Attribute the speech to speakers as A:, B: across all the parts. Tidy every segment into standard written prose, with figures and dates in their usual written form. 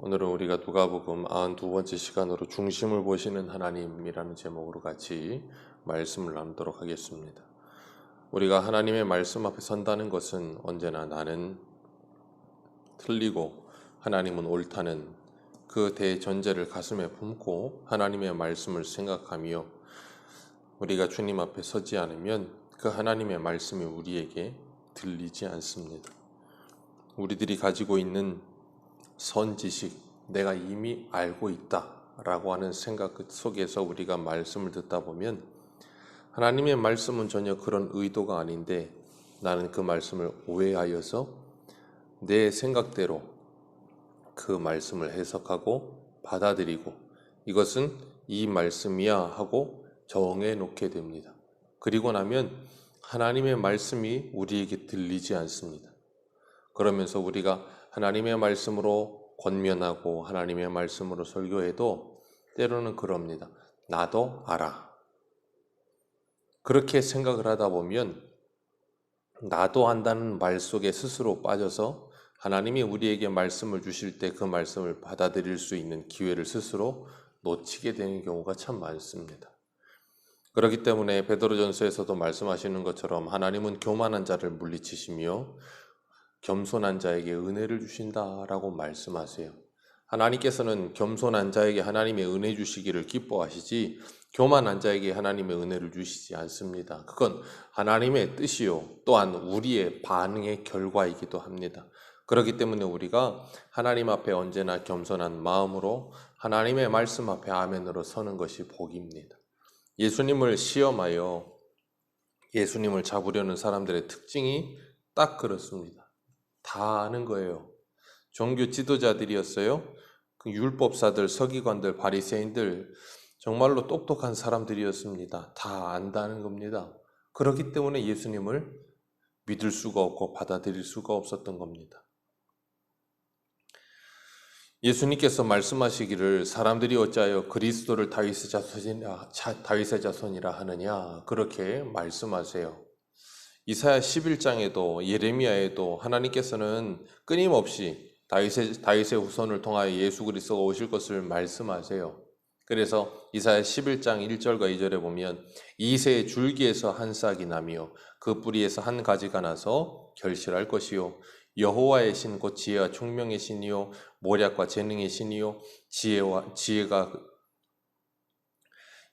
A: 오늘은 우리가 누가복음 92번째 시간으로 중심을 보시는 하나님이라는 제목으로 같이 말씀을 나누도록 하겠습니다. 우리가 하나님의 말씀 앞에 선다는 것은 언제나 나는 틀리고 하나님은 옳다는 그 대전제를 가슴에 품고 하나님의 말씀을 생각하며 우리가 주님 앞에 서지 않으면 그 하나님의 말씀이 우리에게 들리지 않습니다. 우리들이 가지고 있는 선지식, 내가 이미 알고 있다 라고 하는 생각 속에서 우리가 말씀을 듣다 보면 하나님의 말씀은 전혀 그런 의도가 아닌데 나는 그 말씀을 오해하여서 내 생각대로 그 말씀을 해석하고 받아들이고 이것은 이 말씀이야 하고 정해 놓게 됩니다. 그리고 나면 하나님의 말씀이 우리에게 들리지 않습니다. 그러면서 우리가 하나님의 말씀으로 권면하고 하나님의 말씀으로 설교해도 때로는 그럽니다. 나도 알아. 그렇게 생각을 하다 보면 나도 안다는 말 속에 스스로 빠져서 하나님이 우리에게 말씀을 주실 때 그 말씀을 받아들일 수 있는 기회를 스스로 놓치게 되는 경우가 참 많습니다. 그렇기 때문에 베드로전서에서도 말씀하시는 것처럼 하나님은 교만한 자를 물리치시며 겸손한 자에게 은혜를 주신다라고 말씀하세요. 하나님께서는 겸손한 자에게 하나님의 은혜 주시기를 기뻐하시지 교만한 자에게 하나님의 은혜를 주시지 않습니다. 그건 하나님의 뜻이요 또한 우리의 반응의 결과이기도 합니다. 그렇기 때문에 우리가 하나님 앞에 언제나 겸손한 마음으로 하나님의 말씀 앞에 아멘으로 서는 것이 복입니다. 예수님을 시험하여 예수님을 잡으려는 사람들의 특징이 딱 그렇습니다. 다 아는 거예요. 종교 지도자들이었어요. 그 율법사들, 서기관들, 바리새인들 정말로 똑똑한 사람들이었습니다. 다 안다는 겁니다. 그렇기 때문에 예수님을 믿을 수가 없고 받아들일 수가 없었던 겁니다. 예수님께서 말씀하시기를 사람들이 어찌하여 그리스도를 다윗의 자손이라 하느냐 그렇게 말씀하세요. 이사야 11장에도 예레미야에도 하나님께서는 끊임없이 다윗의 후손을 통하여 예수 그리스도가 오실 것을 말씀하세요. 그래서 이사야 11장 1절과 2절에 보면 이새의 줄기에서 한 싹이 나며 그 뿌리에서 한 가지가 나서 결실할 것이요 여호와의 신 곧 지혜와 총명의 신이요 모략과 재능의 신이요 지혜가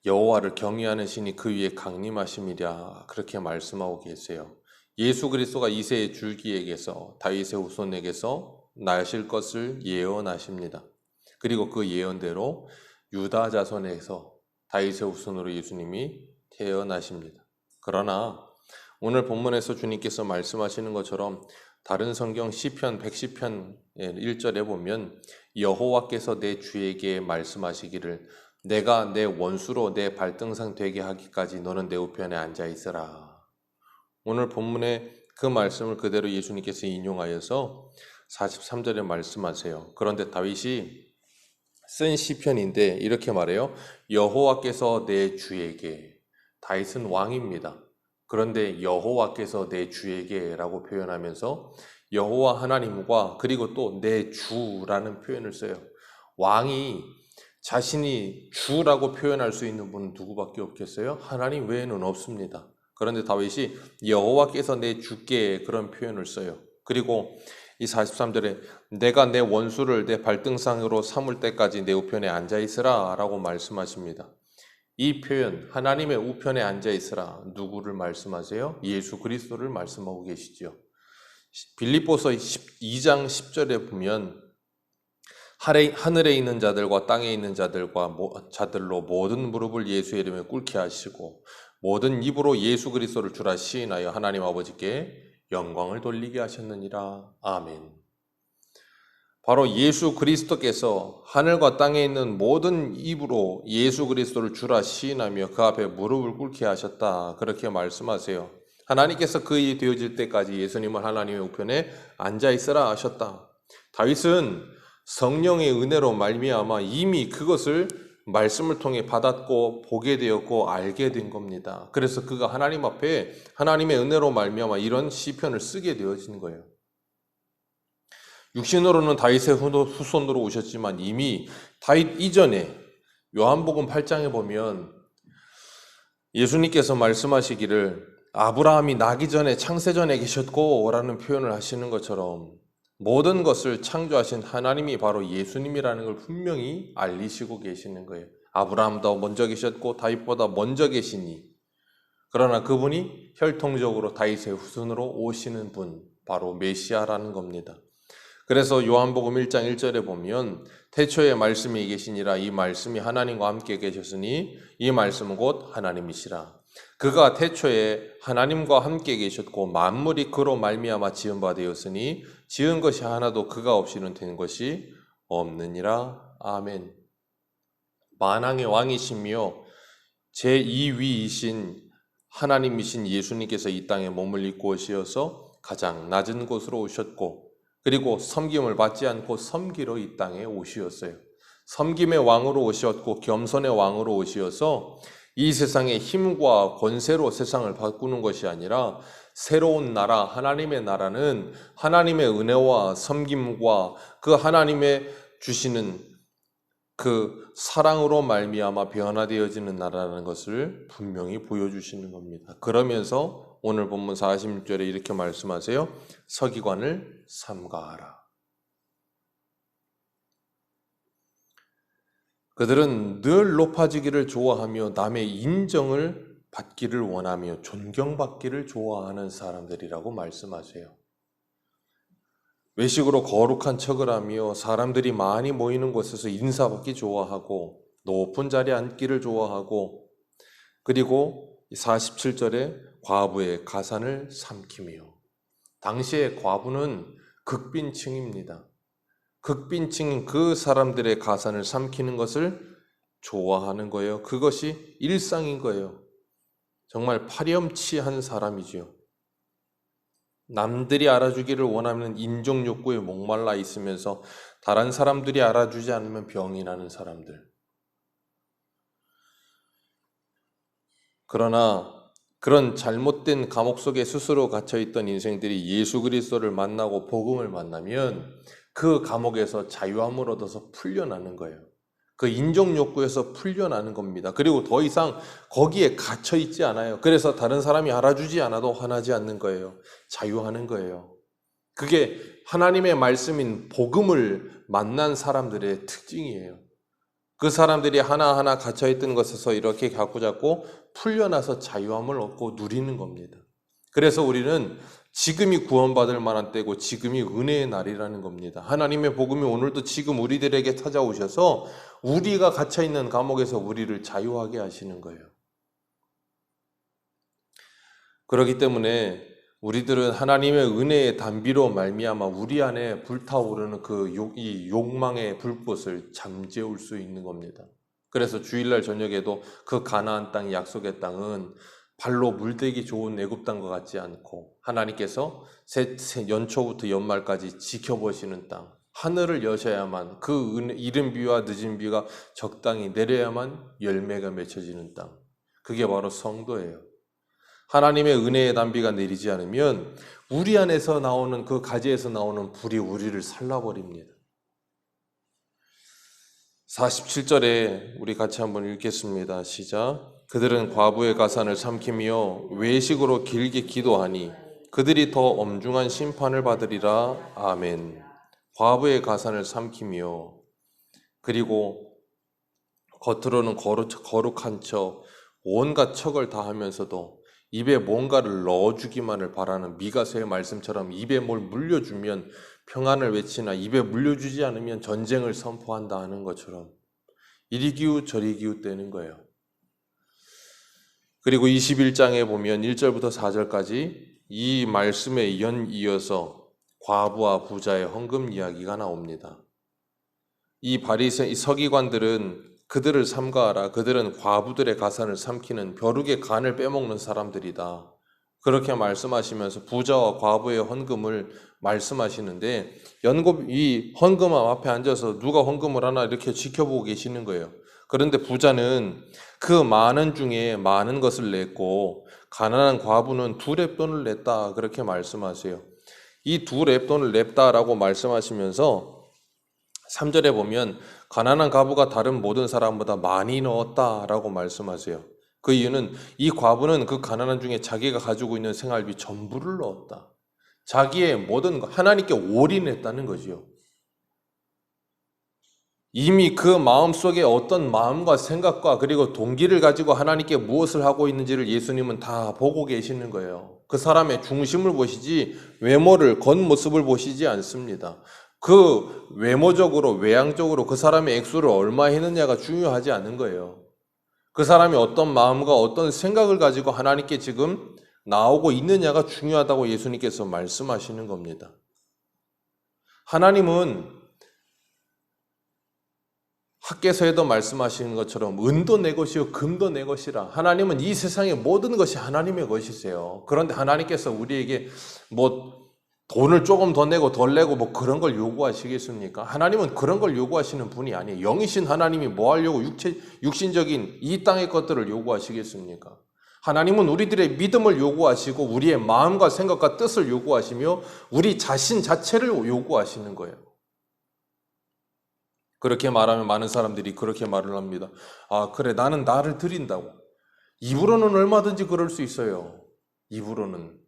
A: 여호와를 경외하는 신이 그 위에 강림하심이랴 그렇게 말씀하고 계세요. 예수 그리스도가 이새의 줄기에게서 다윗의 후손에게서 나실 것을 예언하십니다. 그리고 그 예언대로 유다 자손에서 다윗의 후손으로 예수님이 태어나십니다. 그러나 오늘 본문에서 주님께서 말씀하시는 것처럼 다른 성경 시편 110편 1절에 보면 여호와께서 내 주에게 말씀하시기를 내가 내 원수로 내 발등상 되게 하기까지 너는 내 우편에 앉아 있으라. 오늘 본문에 그 말씀을 그대로 예수님께서 인용하여서 43절에 말씀하세요. 그런데 다윗이 쓴 시편인데 이렇게 말해요. 여호와께서 내 주에게, 다윗은 왕입니다. 그런데 여호와께서 내 주에게 라고 표현하면서 여호와 하나님과 그리고 또 내 주라는 표현을 써요. 왕이 자신이 주라고 표현할 수 있는 분은 누구밖에 없겠어요? 하나님 외에는 없습니다. 그런데 다윗이 여호와께서 내 주께 그런 표현을 써요. 그리고 이 43절에 내가 내 원수를 내 발등상으로 삼을 때까지 내 우편에 앉아있으라 라고 말씀하십니다. 이 표현 하나님의 우편에 앉아있으라 누구를 말씀하세요? 예수 그리스도를 말씀하고 계시죠. 빌립보서 2장 10절에 보면 하늘에 있는 자들과 땅에 있는 자들로 모든 무릎을 예수의 이름에 꿇게 하시고 모든 입으로 예수 그리스도를 주라 시인하여 하나님 아버지께 영광을 돌리게 하셨느니라. 아멘. 바로 예수 그리스도께서 하늘과 땅에 있는 모든 입으로 예수 그리스도를 주라 시인하며 그 앞에 무릎을 꿇게 하셨다. 그렇게 말씀하세요. 하나님께서 그 일이 되어질 때까지 예수님을 하나님의 우편에 앉아있으라 하셨다. 다윗은 성령의 은혜로 말미암아 이미 그것을 말씀을 통해 받았고 보게 되었고 알게 된 겁니다. 그래서 그가 하나님 앞에 하나님의 은혜로 말미암아 이런 시편을 쓰게 되어진 거예요. 육신으로는 다윗의 후손으로 오셨지만 이미 다윗 이전에 요한복음 8장에 보면 예수님께서 말씀하시기를 아브라함이 나기 전에 창세전에 계셨고 라는 표현을 하시는 것처럼 모든 것을 창조하신 하나님이 바로 예수님이라는 걸 분명히 알리시고 계시는 거예요. 아브라함보다 먼저 계셨고 다윗보다 먼저 계시니, 그러나 그분이 혈통적으로 다윗의 후손으로 오시는 분, 바로 메시아라는 겁니다. 그래서 요한복음 1장 1절에 보면 태초에 말씀이 계시니라, 이 말씀이 하나님과 함께 계셨으니 이 말씀은 곧 하나님이시라. 그가 태초에 하나님과 함께 계셨고 만물이 그로 말미암아 지은 바 되었으니 지은 것이 하나도 그가 없이는 된 것이 없느니라. 아멘. 만왕의 왕이시며 제2위이신 하나님이신 예수님께서 이 땅에 몸을 입고 오시어서 가장 낮은 곳으로 오셨고, 그리고 섬김을 받지 않고 섬기러 이 땅에 오시었어요. 섬김의 왕으로 오셨고 겸손의 왕으로 오시어서 이 세상의 힘과 권세로 세상을 바꾸는 것이 아니라 새로운 나라, 하나님의 나라는 하나님의 은혜와 섬김과 그 하나님의 주시는 그 사랑으로 말미암아 변화되어지는 나라라는 것을 분명히 보여주시는 겁니다. 그러면서 오늘 본문 46절에 이렇게 말씀하세요. 서기관을 삼가하라. 그들은 늘 높아지기를 좋아하며 남의 인정을 받기를 원하며 존경받기를 좋아하는 사람들이라고 말씀하세요. 외식으로 거룩한 척을 하며 사람들이 많이 모이는 곳에서 인사받기 좋아하고 높은 자리에 앉기를 좋아하고, 그리고 47절에 과부의 가산을 삼키며, 당시의 과부는 극빈층입니다. 극빈층인 그 사람들의 가산을 삼키는 것을 좋아하는 거예요. 그것이 일상인 거예요. 정말 파렴치한 사람이지요. 남들이 알아주기를 원하는 인정 욕구에 목말라 있으면서 다른 사람들이 알아주지 않으면 병이 나는 사람들. 그러나 그런 잘못된 감옥 속에 스스로 갇혀있던 인생들이 예수 그리스도를 만나고 복음을 만나면 그 감옥에서 자유함을 얻어서 풀려나는 거예요. 그 인정 욕구에서 풀려나는 겁니다. 그리고 더 이상 거기에 갇혀있지 않아요. 그래서 다른 사람이 알아주지 않아도 화나지 않는 거예요. 자유하는 거예요. 그게 하나님의 말씀인 복음을 만난 사람들의 특징이에요. 그 사람들이 하나하나 갇혀있던 것에서 이렇게 자꾸자꾸 풀려나서 자유함을 얻고 누리는 겁니다. 그래서 우리는 지금이 구원받을 만한 때고 지금이 은혜의 날이라는 겁니다. 하나님의 복음이 오늘도 지금 우리들에게 찾아오셔서 우리가 갇혀있는 감옥에서 우리를 자유하게 하시는 거예요. 그렇기 때문에 우리들은 하나님의 은혜의 단비로 말미암아 우리 안에 불타오르는 이 욕망의 불꽃을 잠재울 수 있는 겁니다. 그래서 주일날 저녁에도 그 가나안 땅, 약속의 땅은 발로 물대기 좋은 애굽 땅과 같지 않고 하나님께서 연초부터 연말까지 지켜보시는 땅, 하늘을 여셔야만 그 이른 비와 늦은 비가 적당히 내려야만 열매가 맺혀지는 땅, 그게 바로 성도예요. 하나님의 은혜의 단비가 내리지 않으면 우리 안에서 나오는 그 가지에서 나오는 불이 우리를 살라버립니다. 47절에 우리 같이 한번 읽겠습니다. 시작. 그들은 과부의 가산을 삼키며 외식으로 길게 기도하니 그들이 더 엄중한 심판을 받으리라. 아멘. 과부의 가산을 삼키며, 그리고 겉으로는 거룩한 척, 온갖 척을 다 하면서도 입에 뭔가를 넣어주기만을 바라는 미가서의 말씀처럼 입에 뭘 물려주면 평안을 외치나 입에 물려주지 않으면 전쟁을 선포한다 하는 것처럼 이리 기우 저리 기웃대는 거예요. 그리고 21장에 보면 1절부터 4절까지 이 말씀에 연이어서 과부와 부자의 헌금 이야기가 나옵니다. 이 서기관들은 그들을 삼가하라. 그들은 과부들의 가산을 삼키는 벼룩의 간을 빼먹는 사람들이다. 그렇게 말씀하시면서 부자와 과부의 헌금을 말씀하시는데 이 헌금 앞에 앉아서 누가 헌금을 하나 이렇게 지켜보고 계시는 거예요. 그런데 부자는 그 많은 중에 많은 것을 냈고 가난한 과부는 2의 돈을 냈다. 그렇게 말씀하세요. 이 두 렙돈을 냅다라고 말씀하시면서 3절에 보면 가난한 과부가 다른 모든 사람보다 많이 넣었다라고 말씀하세요. 그 이유는 이 과부는 그 가난한 중에 자기가 가지고 있는 생활비 전부를 넣었다. 자기의 모든 하나님께 올인했다는 거지요. 이미 그 마음속에 어떤 마음과 생각과 그리고 동기를 가지고 하나님께 무엇을 하고 있는지를 예수님은 다 보고 계시는 거예요. 그 사람의 중심을 보시지 외모를 겉모습을 보시지 않습니다. 그 외모적으로 외향적으로 그 사람의 액수를 얼마 했느냐가 중요하지 않은 거예요. 그 사람이 어떤 마음과 어떤 생각을 가지고 하나님께 지금 나오고 있느냐가 중요하다고 예수님께서 말씀하시는 겁니다. 하나님은 학개서에도 말씀하시는 것처럼 은도 내 것이요 금도 내 것이라. 하나님은 이 세상의 모든 것이 하나님의 것이세요. 그런데 하나님께서 우리에게 뭐 돈을 조금 더 내고 덜 내고 뭐 그런 걸 요구하시겠습니까? 하나님은 그런 걸 요구하시는 분이 아니에요. 영이신 하나님이 뭐 하려고 육신적인 이 땅의 것들을 요구하시겠습니까? 하나님은 우리들의 믿음을 요구하시고 우리의 마음과 생각과 뜻을 요구하시며 우리 자신 자체를 요구하시는 거예요. 그렇게 말하면 많은 사람들이 그렇게 말을 합니다. 아, 그래, 나는 나를 드린다고. 입으로는 얼마든지 그럴 수 있어요. 입으로는.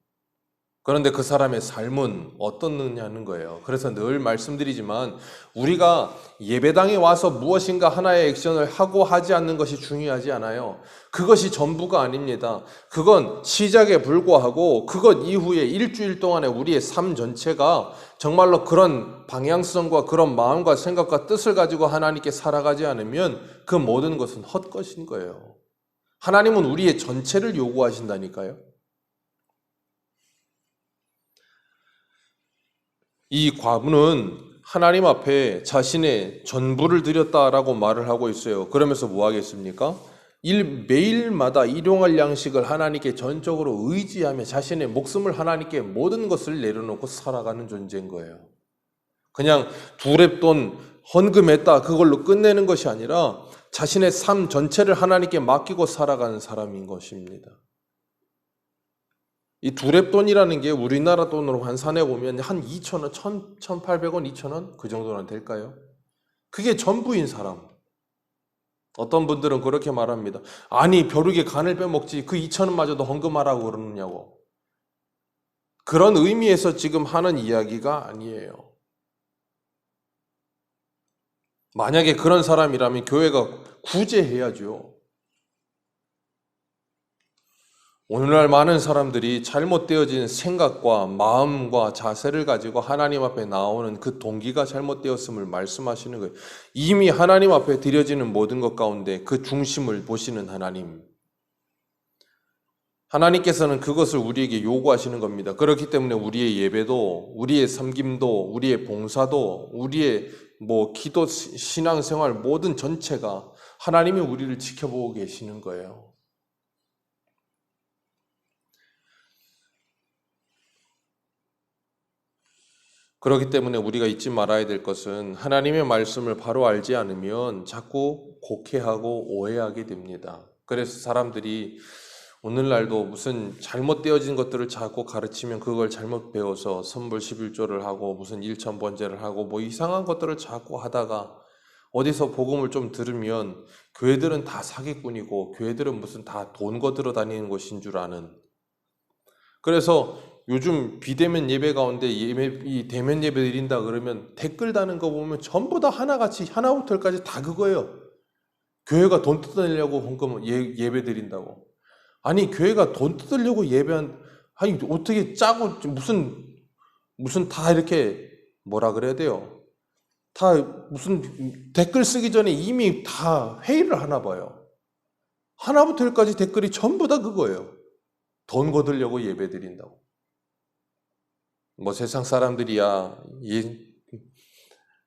A: 그런데 그 사람의 삶은 어떻느냐는 거예요. 그래서 늘 말씀드리지만 우리가 예배당에 와서 무엇인가 하나의 액션을 하고 하지 않는 것이 중요하지 않아요. 그것이 전부가 아닙니다. 그건 시작에 불과하고 그것 이후에 일주일 동안의 우리의 삶 전체가 정말로 그런 방향성과 그런 마음과 생각과 뜻을 가지고 하나님께 살아가지 않으면 그 모든 것은 헛것인 거예요. 하나님은 우리의 전체를 요구하신다니까요. 이 과부는 하나님 앞에 자신의 전부를 드렸다라고 말을 하고 있어요. 그러면서 뭐 하겠습니까? 매일마다 일용할 양식을 하나님께 전적으로 의지하며 자신의 목숨을 하나님께 모든 것을 내려놓고 살아가는 존재인 거예요. 그냥 두 렙돈 헌금했다 그걸로 끝내는 것이 아니라 자신의 삶 전체를 하나님께 맡기고 살아가는 사람인 것입니다. 이 두 렙돈이라는 게 우리나라 돈으로 환산해 보면 한 2,000원, 1,800원, 2,000원 그 정도는 될까요? 그게 전부인 사람. 어떤 분들은 그렇게 말합니다. 아니 벼룩에 간을 빼먹지 그 2,000원마저도 헌금하라고 그러느냐고. 그런 의미에서 지금 하는 이야기가 아니에요. 만약에 그런 사람이라면 교회가 구제해야죠. 오늘날 많은 사람들이 잘못되어진 생각과 마음과 자세를 가지고 하나님 앞에 나오는 그 동기가 잘못되었음을 말씀하시는 거예요. 이미 하나님 앞에 드려지는 모든 것 가운데 그 중심을 보시는 하나님. 하나님께서는 그것을 우리에게 요구하시는 겁니다. 그렇기 때문에 우리의 예배도, 우리의 섬김도, 우리의 봉사도, 우리의 기도, 신앙생활 모든 전체가 하나님이 우리를 지켜보고 계시는 거예요. 그렇기 때문에 우리가 잊지 말아야 될 것은 하나님의 말씀을 바로 알지 않으면 자꾸 곡해하고 오해하게 됩니다. 그래서 사람들이 오늘날도 무슨 잘못되어진 것들을 자꾸 가르치면 그걸 잘못 배워서 선불 11조를 하고 무슨 일천번제를 하고 이상한 것들을 자꾸 하다가 어디서 복음을 좀 들으면 교회들은 다 사기꾼이고 교회들은 무슨 다 돈 거들어 다니는 것인 줄 아는. 그래서 요즘 비대면 예배 가운데 이 대면 예배 드린다 그러면 댓글 다는 거 보면 전부 다 하나같이 하나부터 열까지 다 그거예요. 교회가 돈 뜯어내려고 예배 드린다고. 아니 교회가 돈 뜯으려고 아니 어떻게 짜고 무슨 다 이렇게 뭐라 그래야 돼요. 다 무슨 댓글 쓰기 전에 이미 다 회의를 하나 봐요. 하나부터 열까지 댓글이 전부 다 그거예요. 돈 거두려고 예배 드린다고. 세상 사람들이야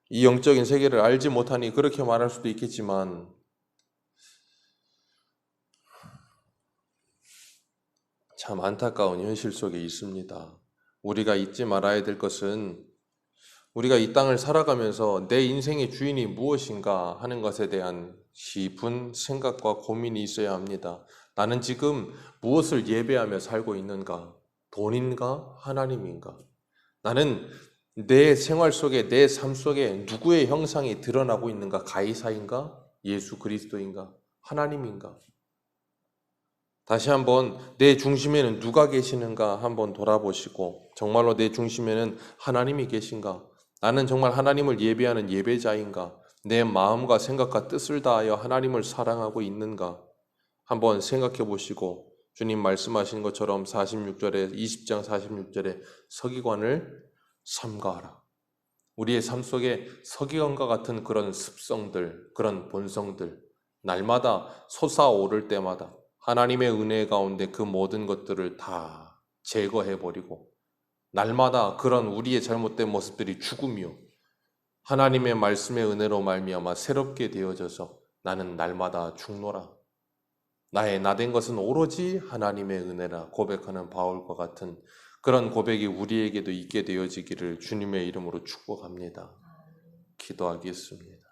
A: 이 영적인 세계를 알지 못하니 그렇게 말할 수도 있겠지만 참 안타까운 현실 속에 있습니다. 우리가 잊지 말아야 될 것은 우리가 이 땅을 살아가면서 내 인생의 주인이 무엇인가 하는 것에 대한 깊은 생각과 고민이 있어야 합니다. 나는 지금 무엇을 예배하며 살고 있는가? 돈인가? 하나님인가? 나는 내 생활 속에, 내 삶 속에 누구의 형상이 드러나고 있는가? 가이사인가? 예수 그리스도인가? 하나님인가? 다시 한번 내 중심에는 누가 계시는가 한번 돌아보시고, 정말로 내 중심에는 하나님이 계신가? 나는 정말 하나님을 예배하는 예배자인가? 내 마음과 생각과 뜻을 다하여 하나님을 사랑하고 있는가? 한번 생각해 보시고, 주님 말씀하신 것처럼 46절에 20장 46절에 서기관을 삼가하라. 우리의 삶 속에 서기관과 같은 그런 습성들, 그런 본성들, 날마다 솟아오를 때마다 하나님의 은혜 가운데 그 모든 것들을 다 제거해버리고, 날마다 그런 우리의 잘못된 모습들이 죽으며 하나님의 말씀의 은혜로 말미암아 새롭게 되어져서 나는 날마다 죽노라. 나의 나된 것은 오로지 하나님의 은혜라 고백하는 바울과 같은 그런 고백이 우리에게도 있게 되어지기를 주님의 이름으로 축복합니다. 기도하겠습니다.